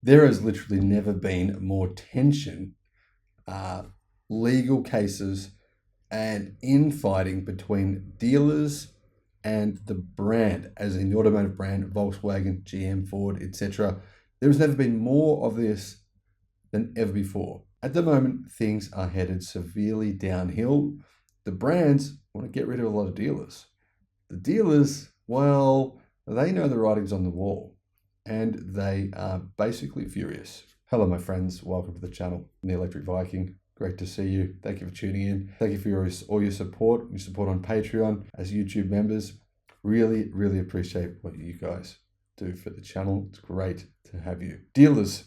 There has literally never been more tension, legal cases, and infighting between dealers and the brand, as in the automotive brand, Volkswagen, GM, Ford, etc. There has never been more of this than ever before. At the moment, things are headed severely downhill. The brands want to get rid of a lot of dealers. The dealers, well, they know the writing's on the wall and they are basically furious. Hello, my friends. Welcome to the channel, the Electric Viking. Great to see you. Thank you for tuning in. Thank you for all your support on Patreon as YouTube members. Really, really appreciate what you guys do for the channel. It's great to have you. Dealers,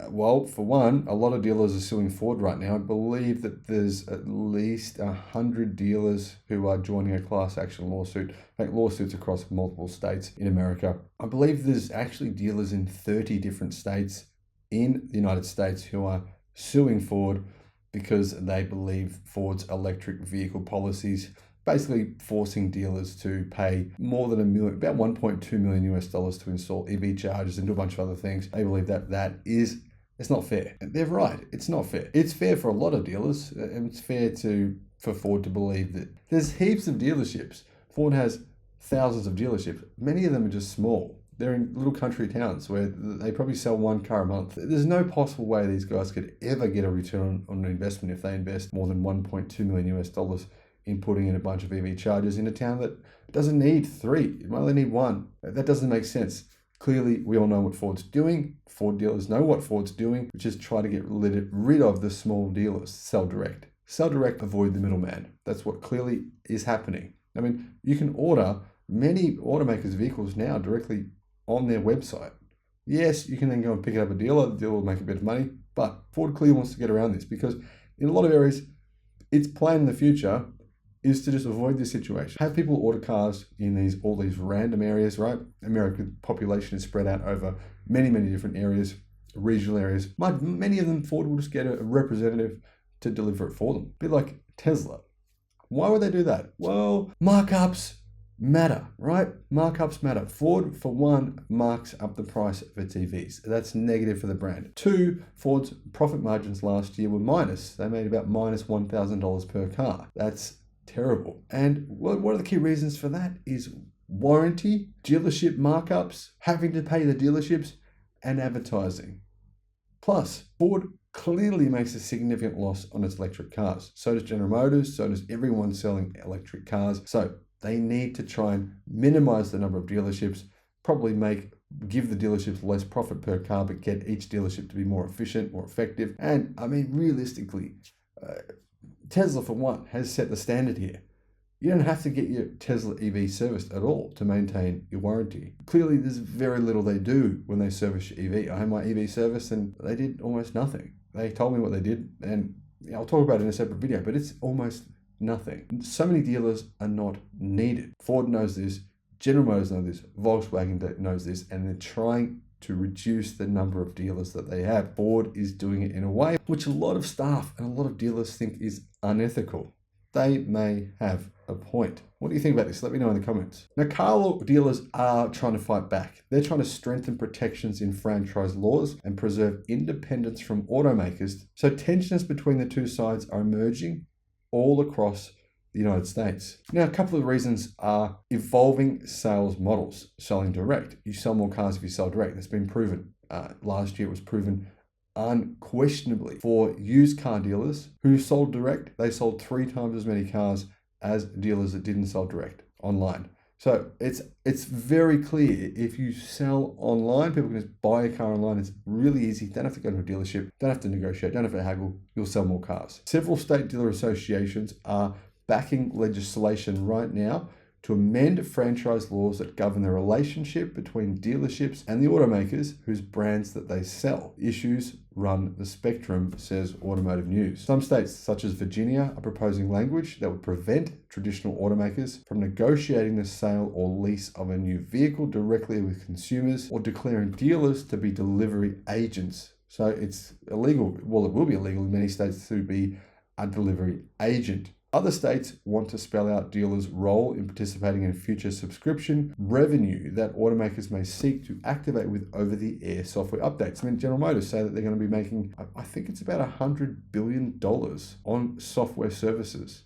well, for one, a lot of dealers are suing Ford right now. I believe that there's at least 100 dealers who are joining a class action lawsuit, like lawsuits across multiple states in America. I believe there's actually dealers in 30 different states in the United States who are suing Ford because they believe Ford's electric vehicle policies basically forcing dealers to pay more than $1 million, about $1.2 million US to install EV chargers and do a bunch of other things. They believe that it's not fair. They're right. It's not fair. It's fair for a lot of dealers, and it's fair for Ford to believe that there's heaps of dealerships. Ford has thousands of dealerships. Many of them are just small. They're in little country towns where they probably sell one car a month. There's no possible way these guys could ever get a return on an investment if they invest more than $1.2 million US in putting in a bunch of EV chargers in a town that doesn't need 3. It might only need 1. That doesn't make sense. Clearly, we all know what Ford's doing. Ford dealers know what Ford's doing, which is try to get rid of the small dealers. Sell direct. Sell direct, avoid the middleman. That's what clearly is happening. I mean, you can order many automakers' vehicles now directly on their website. Yes, you can then go and pick it up a dealer. The dealer will make a bit of money, but Ford clearly wants to get around this because in a lot of areas, its plan in the future is to just avoid this situation. Have people order cars in all these random areas, right? American population is spread out over many, many different areas, regional areas. Many of them, Ford will just get a representative to deliver it for them. A bit like Tesla. Why would they do that? Well, markups matter, right? Markups matter. Ford, for one, marks up the price of its EVs. That's negative for the brand. 2, Ford's profit margins last year were minus. They made about minus $1,000 per car. That's terrible. And what are the key reasons for that is warranty, dealership markups, having to pay the dealerships, and advertising. Plus, Ford clearly makes a significant loss on its electric cars. So does General Motors, so does everyone selling electric cars. So they need to try and minimize the number of dealerships, probably give the dealerships less profit per car, but get each dealership to be more efficient, more effective. And I mean, realistically, Tesla, for one, has set the standard here. You don't have to get your Tesla EV serviced at all to maintain your warranty. Clearly, there's very little they do when they service your EV. I had my EV service and they did almost nothing. They told me what they did, and I'll talk about it in a separate video, but it's almost nothing. So many dealers are not needed. Ford knows this, General Motors knows this, Volkswagen knows this, and they're trying to reduce the number of dealers that they have. Ford is doing it in a way which a lot of staff and a lot of dealers think is unethical. They may have a point. What do you think about this? Let me know in the comments. Now, car dealers are trying to fight back. They're trying to strengthen protections in franchise laws and preserve independence from automakers. So tensions between the two sides are emerging all across the United States. Now, a couple of reasons are evolving sales models, selling direct. You sell more cars if you sell direct. That's been proven. Last year it was proven unquestionably for used car dealers who sold direct. They sold 3 times as many cars as dealers that didn't sell direct online. So it's very clear. If you sell online, people can just buy a car online. It's really easy. Don't have to go to a dealership. Don't have to negotiate. Don't have to haggle. You'll sell more cars. Several state dealer associations are backing legislation right now to amend franchise laws that govern the relationship between dealerships and the automakers whose brands that they sell. Issues run the spectrum, says Automotive News. Some states, such as Virginia, are proposing language that would prevent traditional automakers from negotiating the sale or lease of a new vehicle directly with consumers or declaring dealers to be delivery agents. So it's illegal. Well, it will be illegal in many states to be a delivery agent Other states want to spell out dealers' role in participating in future subscription revenue that automakers may seek to activate with over-the-air software updates. I mean, General Motors say that they're going to be making, I think it's about $100 billion on software services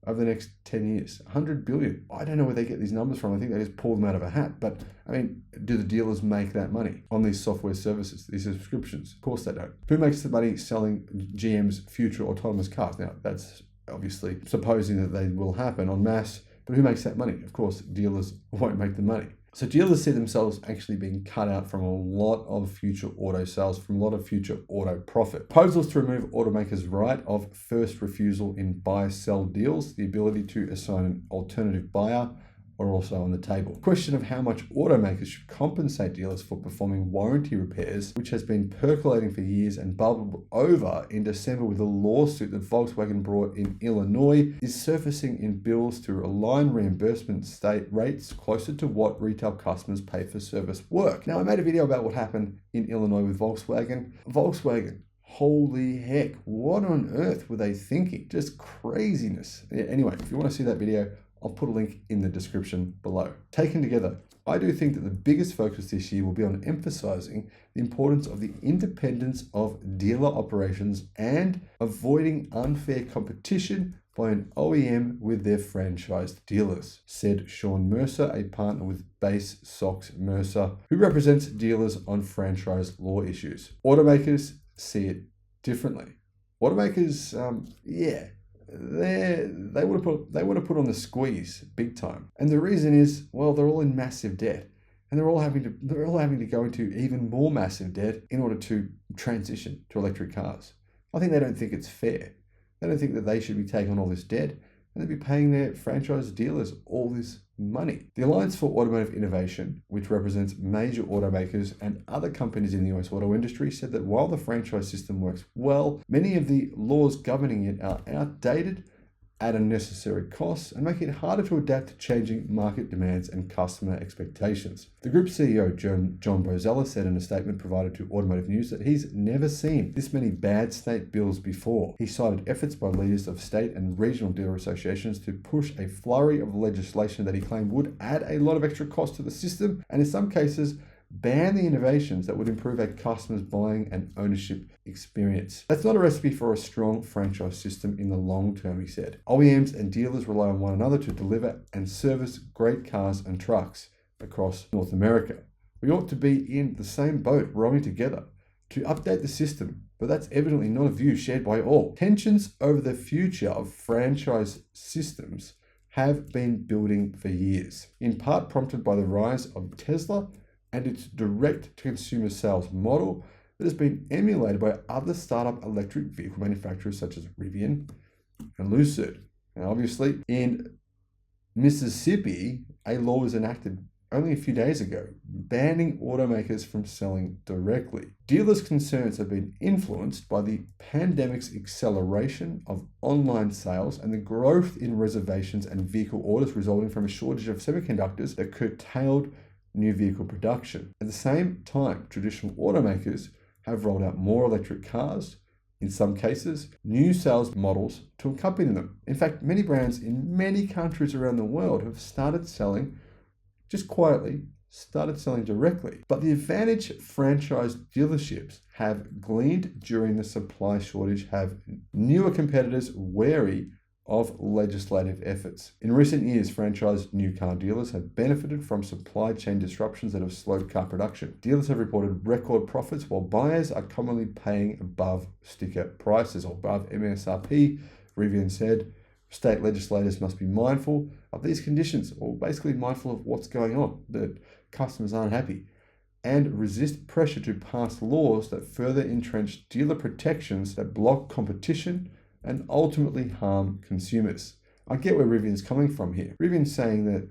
over the next 10 years. 100 billion. I don't know where they get these numbers from. I think they just pull them out of a hat. But I mean, do the dealers make that money on these software services, these subscriptions? Of course they don't. Who makes the money selling GM's future autonomous cars? Now, that's obviously supposing that they will happen en masse, but who makes that money? Of course, dealers won't make the money. So dealers see themselves actually being cut out from a lot of future auto sales, from a lot of future auto profit. Proposals to remove automakers' right of first refusal in buy-sell deals, the ability to assign an alternative buyer, are also on the table. Question of how much automakers should compensate dealers for performing warranty repairs, which has been percolating for years and bubbled over in December with a lawsuit that Volkswagen brought in Illinois, is surfacing in bills to align reimbursement state rates closer to what retail customers pay for service work. Now, I made a video about what happened in Illinois with Volkswagen. Holy heck, what on earth were they thinking? Just craziness. Anyway, if you want to see that video, I'll put a link in the description below. Taken together, I do think that the biggest focus this year will be on emphasizing the importance of the independence of dealer operations and avoiding unfair competition by an OEM with their franchised dealers, said Sean Mercer, a partner with Base Sox Mercer, who represents dealers on franchise law issues. Automakers see it differently. Automakers, they want to put on the squeeze big time, and the reason is, well, they're all in massive debt, and they're all having to go into even more massive debt in order to transition to electric cars. I think they don't think it's fair. They don't think that they should be taking on all this debt and they'd be paying their franchise dealers all this money. The Alliance for Automotive Innovation, which represents major automakers and other companies in the US auto industry, said that while the franchise system works well, many of the laws governing it are outdated, add unnecessary costs, and make it harder to adapt to changing market demands and customer expectations. The group CEO, John Bozella, said in a statement provided to Automotive News that he's never seen this many bad state bills before. He cited efforts by leaders of state and regional dealer associations to push a flurry of legislation that he claimed would add a lot of extra cost to the system, and in some cases, ban the innovations that would improve our customers' buying and ownership experience. That's not a recipe for a strong franchise system in the long term, he said. OEMs and dealers rely on one another to deliver and service great cars and trucks across North America. We ought to be in the same boat, rowing together to update the system, but that's evidently not a view shared by all. Tensions over the future of franchise systems have been building for years, in part prompted by the rise of Tesla and its direct-to-consumer sales model that has been emulated by other startup electric vehicle manufacturers such as Rivian and Lucid. Now, obviously, in Mississippi, a law was enacted only a few days ago, banning automakers from selling directly. Dealers' concerns have been influenced by the pandemic's acceleration of online sales and the growth in reservations and vehicle orders resulting from a shortage of semiconductors that curtailed new vehicle production. At the same time, traditional automakers have rolled out more electric cars, in some cases, new sales models to accompany them. In fact, many brands in many countries around the world have started selling, just quietly, directly. But the advantage franchise dealerships have gleaned during the supply shortage have newer competitors wary of legislative efforts. In recent years, franchised new car dealers have benefited from supply chain disruptions that have slowed car production. Dealers have reported record profits while buyers are commonly paying above sticker prices or above MSRP. Rivian said state legislators must be mindful of these conditions, or basically mindful of what's going on, that customers aren't happy, and resist pressure to pass laws that further entrench dealer protections that block competition and ultimately harm consumers. I get where Rivian's coming from here. Rivian's saying that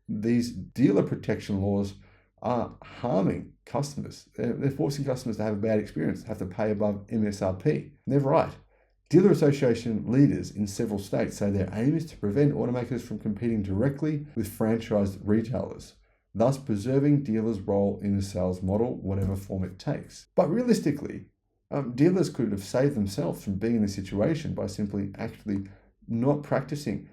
these dealer protection laws are harming customers. They're forcing customers to have a bad experience, have to pay above MSRP. And they're right. Dealer association leaders in several states say their aim is to prevent automakers from competing directly with franchised retailers, thus preserving dealers' role in the sales model, whatever form it takes. But realistically, dealers could have saved themselves from being in this situation by simply actually not practicing,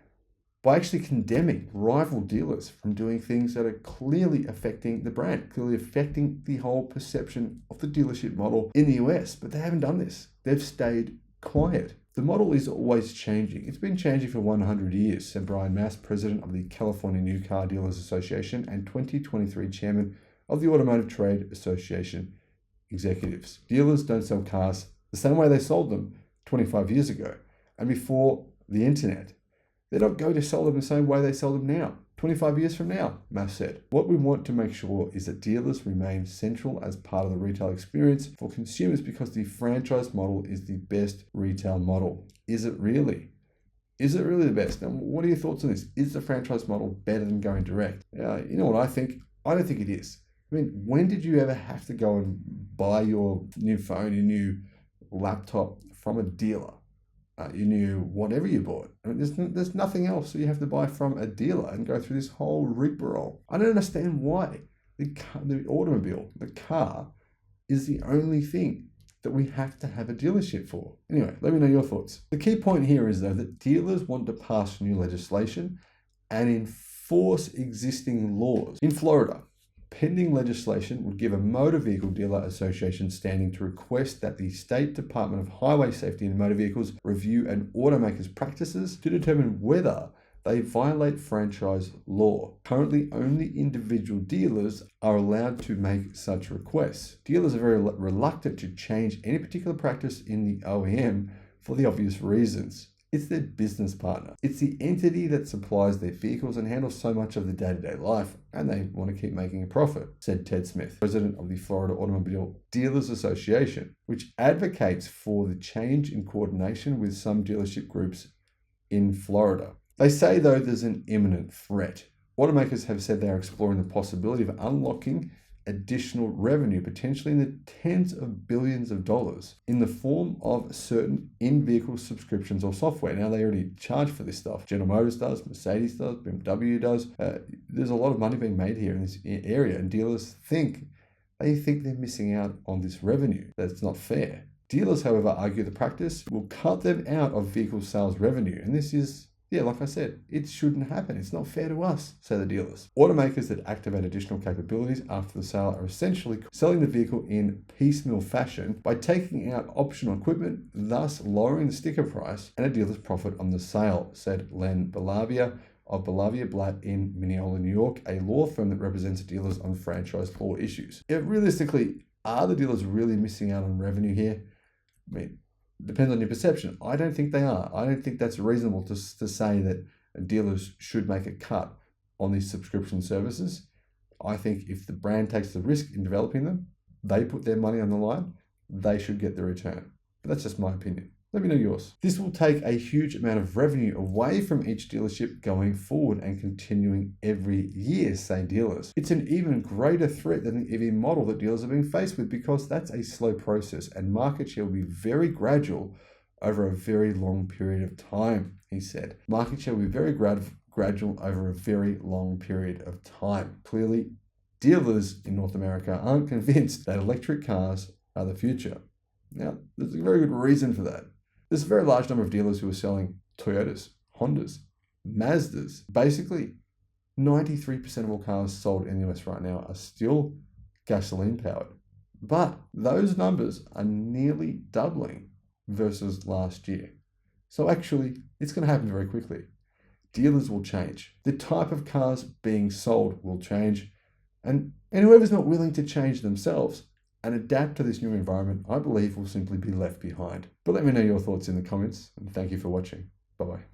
by actually condemning rival dealers from doing things that are clearly affecting the brand, clearly affecting the whole perception of the dealership model in the US. But they haven't done this. They've stayed quiet. The model is always changing. It's been changing for 100 years, said Brian Mass, president of the California New Car Dealers Association and 2023 chairman of the Automotive Trade Association executives. Dealers don't sell cars the same way they sold them 25 years ago and before the internet. They're not going to sell them the same way they sell them now, 25 years from now, Mass said. What we want to make sure is that dealers remain central as part of the retail experience for consumers because the franchise model is the best retail model. Is it really? Is it really the best? And what are your thoughts on this? Is the franchise model better than going direct? You know what I think? I don't think it is. I mean, when did you ever have to go and buy your new phone, your new laptop from a dealer? You knew whatever you bought. I mean, there's nothing else that you have to buy from a dealer and go through this whole rigmarole. I don't understand why the automobile, the car, is the only thing that we have to have a dealership for. Anyway, let me know your thoughts. The key point here is, though, that dealers want to pass new legislation and enforce existing laws. In Florida, pending legislation would give a motor vehicle dealer association standing to request that the State Department of Highway Safety and Motor Vehicles review an automaker's practices to determine whether they violate franchise law. Currently, only individual dealers are allowed to make such requests. Dealers are very reluctant to change any particular practice in the OEM for the obvious reasons. It's their business partner. It's the entity that supplies their vehicles and handles so much of the day-to-day life, and they want to keep making a profit, said Ted Smith, president of the Florida Automobile Dealers Association, which advocates for the change in coordination with some dealership groups in Florida. They say, though, there's an imminent threat. Automakers have said they are exploring the possibility of unlocking additional revenue, potentially in the tens of billions of dollars, in the form of certain in-vehicle subscriptions or software. Now, they already charge for this stuff. General Motors does, Mercedes does, BMW does. There's a lot of money being made here in this area, and dealers think they're missing out on this revenue. That's not fair. Dealers, however, argue the practice will cut them out of vehicle sales revenue, and this is, like I said, it shouldn't happen. It's not fair to us, say the dealers. Automakers that activate additional capabilities after the sale are essentially selling the vehicle in piecemeal fashion by taking out optional equipment, thus lowering the sticker price and a dealer's profit on the sale, said Len Bellavia of Bellavia Blatt in Mineola, New York, a law firm that represents dealers on franchise law issues. Realistically, are the dealers really missing out on revenue here? I mean, depends on your perception. I don't think they are. I don't think that's reasonable to say that dealers should make a cut on these subscription services. I think if the brand takes the risk in developing them, they put their money on the line, they should get the return. But that's just my opinion. Let me know yours. This will take a huge amount of revenue away from each dealership going forward and continuing every year, say dealers. It's an even greater threat than the EV model that dealers are being faced with because that's a slow process and market share will be very gradual over a very long period of time, he said. Market share will be very gradual over a very long period of time. Clearly, dealers in North America aren't convinced that electric cars are the future. Now, there's a very good reason for that. There's a very large number of dealers who are selling Toyotas, Hondas, Mazdas. Basically, 93% of all cars sold in the US right now are still gasoline powered. But those numbers are nearly doubling versus last year. So actually, it's going to happen very quickly. Dealers will change. The type of cars being sold will change. And whoever's not willing to change themselves and adapt to this new environment, I believe will simply be left behind. But let me know your thoughts in the comments, and thank you for watching. Bye-bye.